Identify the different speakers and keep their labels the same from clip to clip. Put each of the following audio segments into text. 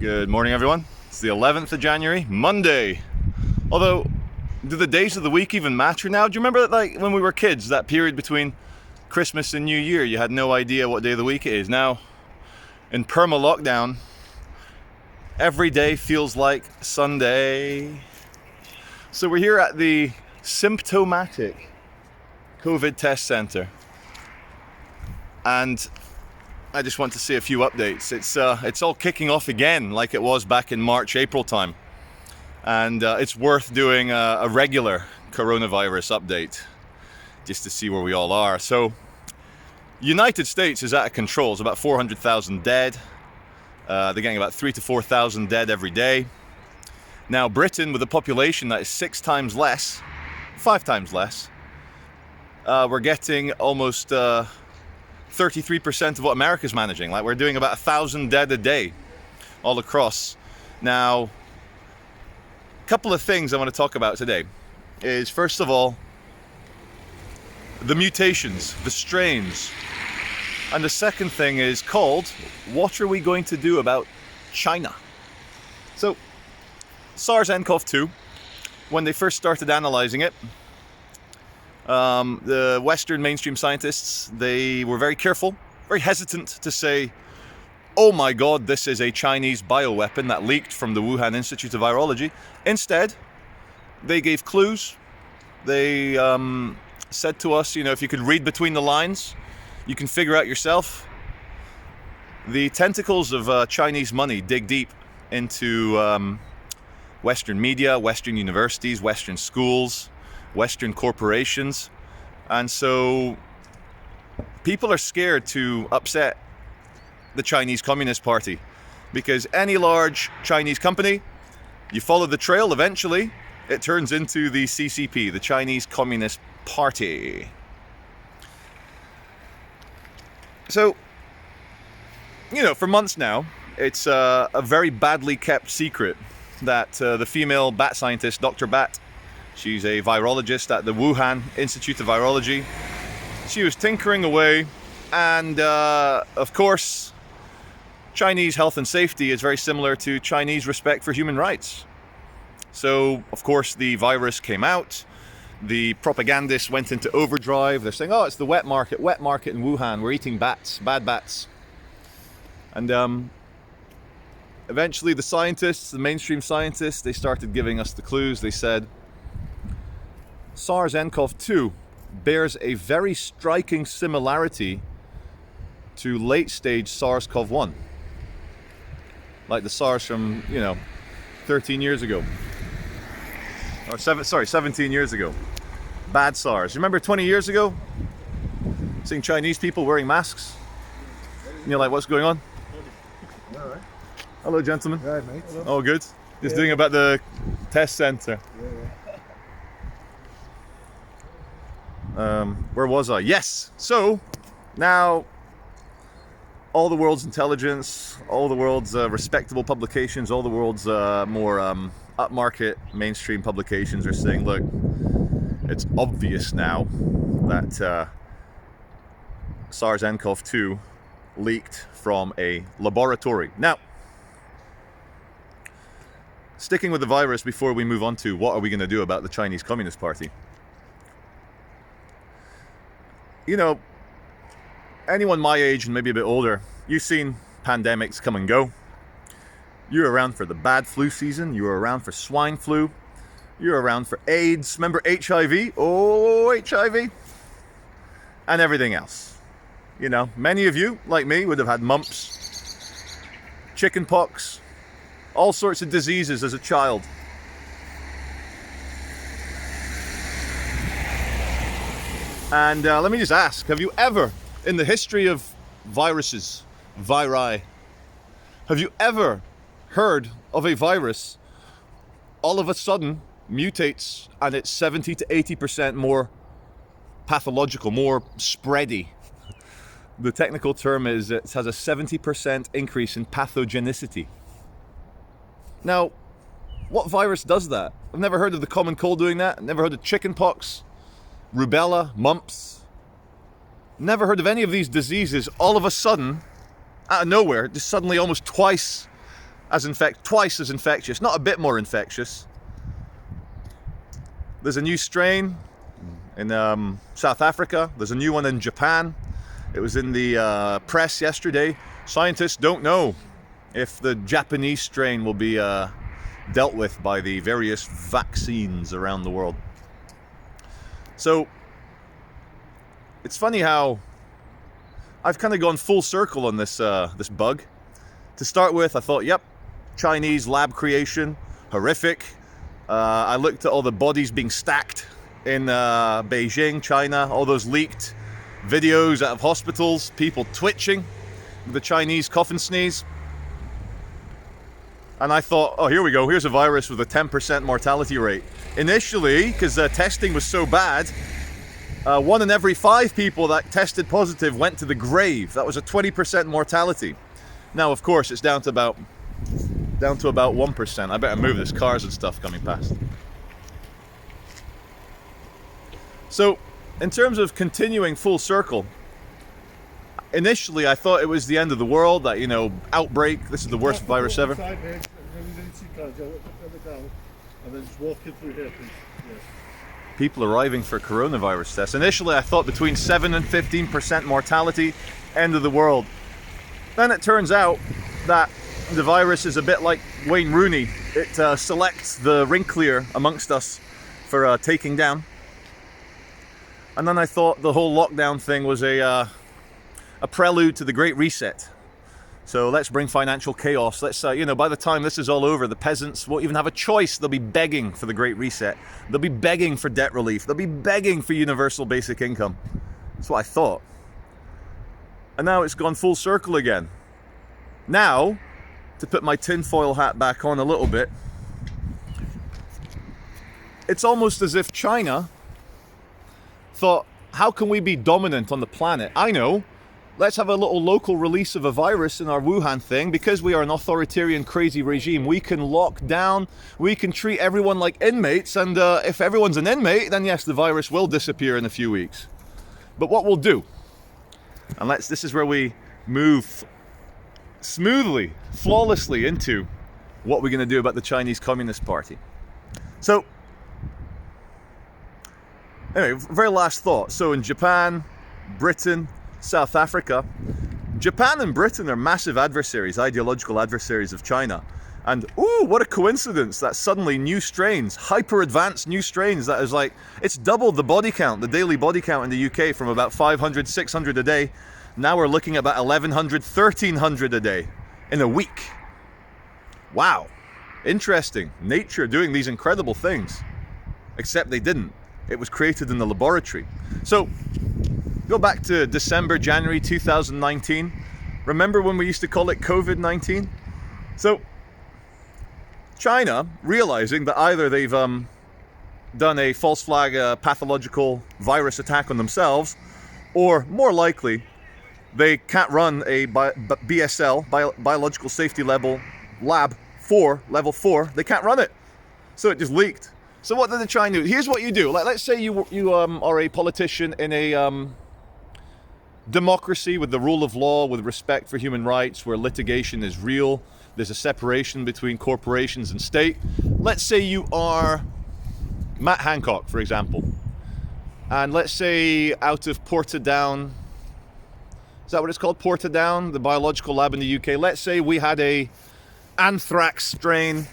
Speaker 1: Good morning, everyone. It's the 11th of January, Monday. Although, do the days of the week even matter now? Do you remember, like, when we were kids, that period between Christmas and New Year, you had no idea what day of the week it is? Now, in perma-lockdown, every day feels like Sunday. So we're here at the symptomatic COVID test center. And I just want to say a few updates. It's all kicking off again like it was back in March, April time. And it's worth doing a regular coronavirus update just to see where we all are. So, United States is out of control. It's about 400,000 dead. They're getting about 3,000 to 4,000 dead every day. Now, Britain, with a population that is 5 times less, we're getting almost 33% of what America's managing. Like, we're doing about 1,000 dead a day all across. Now, a couple of things I want to talk about today is, first of all, the mutations, the strains. And the second thing is called, what are we going to do about China? So, SARS-CoV-2, when they first started analyzing it, the Western mainstream scientists, they were very careful, very hesitant to say, oh my God, this is a Chinese bioweapon that leaked from the Wuhan Institute of Virology. Instead, they gave clues. They said to us, if you could read between the lines, you can figure out yourself. The tentacles of Chinese money dig deep into Western media, Western universities, Western schools, Western corporations, and so people are scared to upset the Chinese Communist Party, because any large Chinese company, you follow the trail, eventually it turns into the CCP, the Chinese Communist Party. So, for months now, it's a very badly kept secret that the female bat scientist, Dr. Bat, she's a virologist at the Wuhan Institute of Virology. She was tinkering away, and of course, Chinese health and safety is very similar to Chinese respect for human rights. So, of course, the virus came out. The propagandists went into overdrive. They're saying, oh, it's the wet market in Wuhan. We're eating bats, bad bats. And eventually the scientists, the mainstream scientists, they started giving us the clues. They said, SARS-CoV-2 bears a very striking similarity to late-stage SARS-CoV-1. Like the SARS from, 13 years ago. Or 17 years ago. Bad SARS. Remember 20 years ago? Seeing Chinese people wearing masks? And you're like, what's going on?
Speaker 2: All right.
Speaker 1: Hello, gentlemen.
Speaker 2: Right, mate.
Speaker 1: Oh, good. Just doing about the test center. Where was I? Yes! So, now, all the world's intelligence, all the world's respectable publications, all the world's more upmarket mainstream publications are saying, look, it's obvious now that SARS-CoV-2 leaked from a laboratory. Now, sticking with the virus before we move on to what are we going to do about the Chinese Communist Party. Anyone my age and maybe a bit older, you've seen pandemics come and go. You're around for the bad flu season. You were around for swine flu. You're around for AIDS. Remember HIV? Oh, HIV. And everything else. Many of you, like me, would have had mumps, chicken pox, all sorts of diseases as a child. And let me just ask, have you ever, in the history of viruses, viri, have you ever heard of a virus all of a sudden mutates and it's 70 to 80% more pathological, more spready? The technical term is it has a 70% increase in pathogenicity. Now, what virus does that? I've never heard of the common cold doing that. I've never heard of chickenpox, rubella, mumps. Never heard of any of these diseases all of a sudden, out of nowhere, just suddenly almost twice twice as infectious, not a bit more infectious. There's a new strain in South Africa. There's a new one in Japan. It was in the press yesterday. Scientists don't know if the Japanese strain will be dealt with by the various vaccines around the world. So it's funny how I've kind of gone full circle on this this bug. To start with, I thought, yep, Chinese lab creation, horrific. I looked at all the bodies being stacked in Beijing, China, all those leaked videos out of hospitals, people twitching with the Chinese cough and sneeze. And I thought, oh, here we go, here's a virus with a 10% mortality rate. Initially, because testing was so bad, 1 in every 5 people that tested positive went to the grave. That was a 20% mortality. Now, of course, it's down to about 1%. I better move, there's cars and stuff coming past. So, in terms of continuing full circle, initially I thought it was the end of the world, that, you know, outbreak, this is the worst virus ever.
Speaker 2: And then just walking through here, please. Yes.
Speaker 1: People arriving for coronavirus tests. Initially I thought between 7 and 15% mortality, end of the world. Then it turns out that the virus is a bit like Wayne Rooney. It selects the wrinklier amongst us for taking down. And then I thought the whole lockdown thing was a prelude to the Great Reset. So let's bring financial chaos. Let's, you know, by the time this is all over, the peasants won't even have a choice. They'll be begging for the Great Reset. They'll be begging for debt relief. They'll be begging for universal basic income. That's what I thought. And now it's gone full circle again. Now, to put my tinfoil hat back on a little bit, it's almost as if China thought, how can we be dominant on the planet? I know. Let's have a little local release of a virus in our Wuhan thing. Because we are an authoritarian, crazy regime, we can lock down, we can treat everyone like inmates, and if everyone's an inmate, then yes, the virus will disappear in a few weeks. But what we'll do, and this is where we move smoothly, flawlessly into what we're going to do about the Chinese Communist Party. So, anyway, very last thought. So in Japan, Britain, South Africa, Japan and Britain are massive adversaries, ideological adversaries of China. And ooh, what a coincidence that suddenly new strains, hyper advanced new strains, that is like, it's doubled the body count, the daily body count in the UK from about 500, 600 a day. Now we're looking at about 1,100, 1,300 a day in a week. Wow, interesting. Nature doing these incredible things. Except they didn't. It was created in the laboratory. So, go back to December, January 2019. Remember when we used to call it COVID-19? So, China, realizing that either they've done a false flag pathological virus attack on themselves, or more likely, they can't run a BSL, biological safety level lab 4, level 4, they can't run it. So it just leaked. So what did the Chinese do? Here's what you do. Like, let's say you are a politician in a democracy with the rule of law, with respect for human rights, where litigation is real. There's a separation between corporations and state. Let's say you are Matt Hancock, for example. And let's say out of Portadown, is that what it's called? Portadown, the biological lab in the UK. Let's say we had a anthrax strain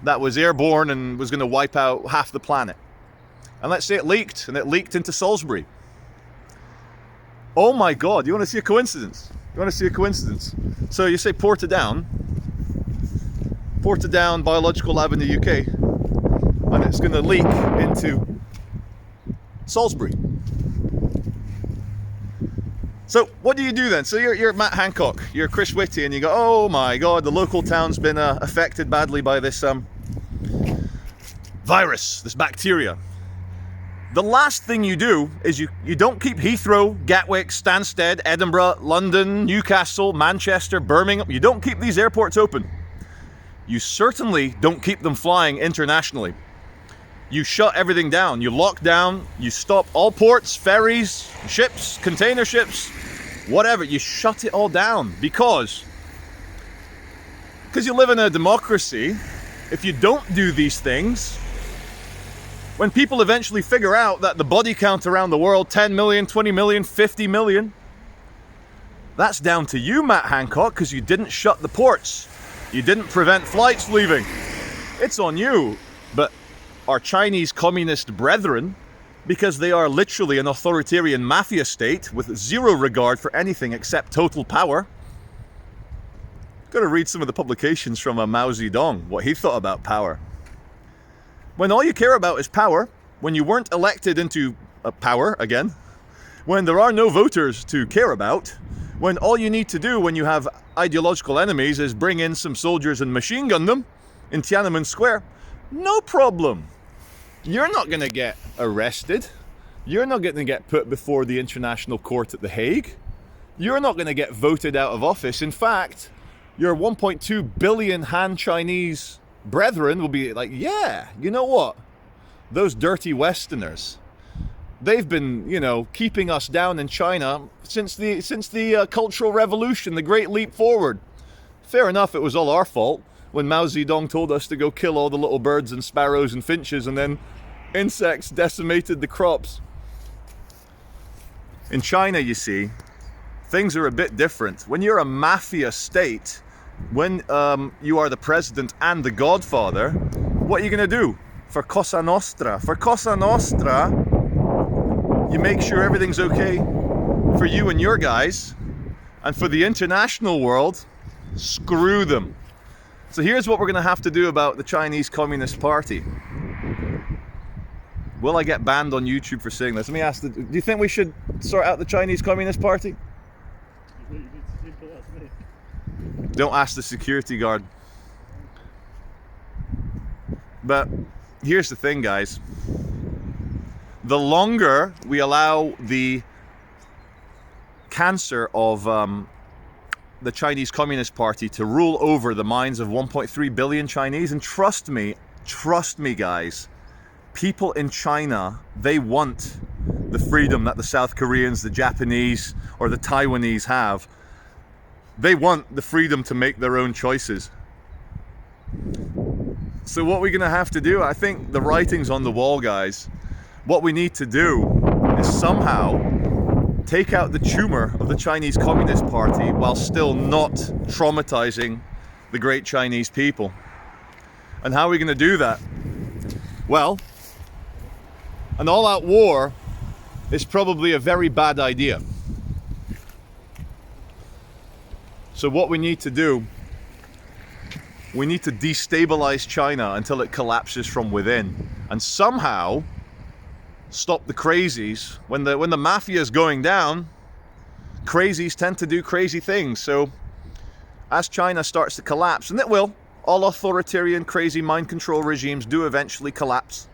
Speaker 1: that was airborne and was going to wipe out half the planet. And let's say it leaked, and it leaked into Salisbury. Oh my God, you want to see a coincidence? You want to see a coincidence? So you say Portadown biological lab in the UK, and it's going to leak into Salisbury. So what do you do then? So you're Matt Hancock, you're Chris Whitty, and you go, oh my God, the local town's been affected badly by this virus, this bacteria. The last thing you do is you don't keep Heathrow, Gatwick, Stansted, Edinburgh, London, Newcastle, Manchester, Birmingham. You don't keep these airports open. You certainly don't keep them flying internationally. You shut everything down. You lock down, you stop all ports, ferries, ships, container ships, whatever. You shut it all down, because Because you live in a democracy, if you don't do these things, when people eventually figure out that the body count around the world, 10 million, 20 million, 50 million, that's down to you, Matt Hancock, because you didn't shut the ports. You didn't prevent flights leaving. It's on you. But our Chinese communist brethren, because they are literally an authoritarian mafia state with zero regard for anything except total power. Got to read some of the publications from Mao Zedong, what he thought about power. When all you care about is power, when you weren't elected into power again, when there are no voters to care about, when all you need to do when you have ideological enemies is bring in some soldiers and machine gun them in Tiananmen Square, no problem. You're not going to get arrested. You're not going to get put before the International Court at The Hague. You're not going to get voted out of office. In fact, your 1.2 billion Han Chinese brethren will be like, yeah, you know what? Those dirty Westerners, they've been, you know, keeping us down in China since the Cultural Revolution, the Great Leap Forward. Fair enough, it was all our fault when Mao Zedong told us to go kill all the little birds and sparrows and finches, and then insects decimated the crops. In China, you see, things are a bit different. When you're a mafia state, when you are the president and the godfather, what are you going to do? For Cosa Nostra. For Cosa Nostra, you make sure everything's okay for you and your guys, and for the international world, screw them. So here's what we're going to have to do about the Chinese Communist Party. Will I get banned on YouTube for saying this? Let me ask, do you think we should sort out the Chinese Communist Party? Don't ask the security guard. But here's the thing, guys. The longer we allow the cancer of the Chinese Communist Party to rule over the minds of 1.3 billion Chinese, and trust me guys, people in China, they want the freedom that the South Koreans, the Japanese, or the Taiwanese have. They want the freedom to make their own choices. So what we're going to have to do, I think the writing's on the wall, guys. What we need to do is somehow take out the tumor of the Chinese Communist Party while still not traumatizing the great Chinese people. And how are we going to do that? Well, an all-out war is probably a very bad idea. So what we need to do, we need to destabilize China until it collapses from within, and somehow stop the crazies. When the mafia is going down, crazies tend to do crazy things. So as China starts to collapse, and it will, all authoritarian, crazy mind control regimes do eventually collapse,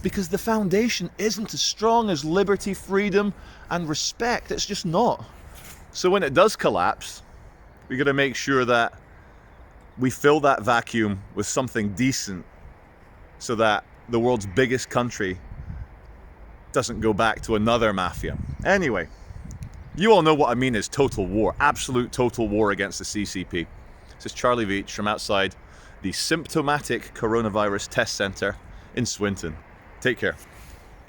Speaker 1: because the foundation isn't as strong as liberty, freedom, and respect. It's just not. So when it does collapse, we got to make sure that we fill that vacuum with something decent, so that the world's biggest country doesn't go back to another mafia. Anyway, you all know what I mean is total war, absolute total war against the CCP. This is Charlie Veitch from outside the symptomatic coronavirus test center in Swinton. Take care.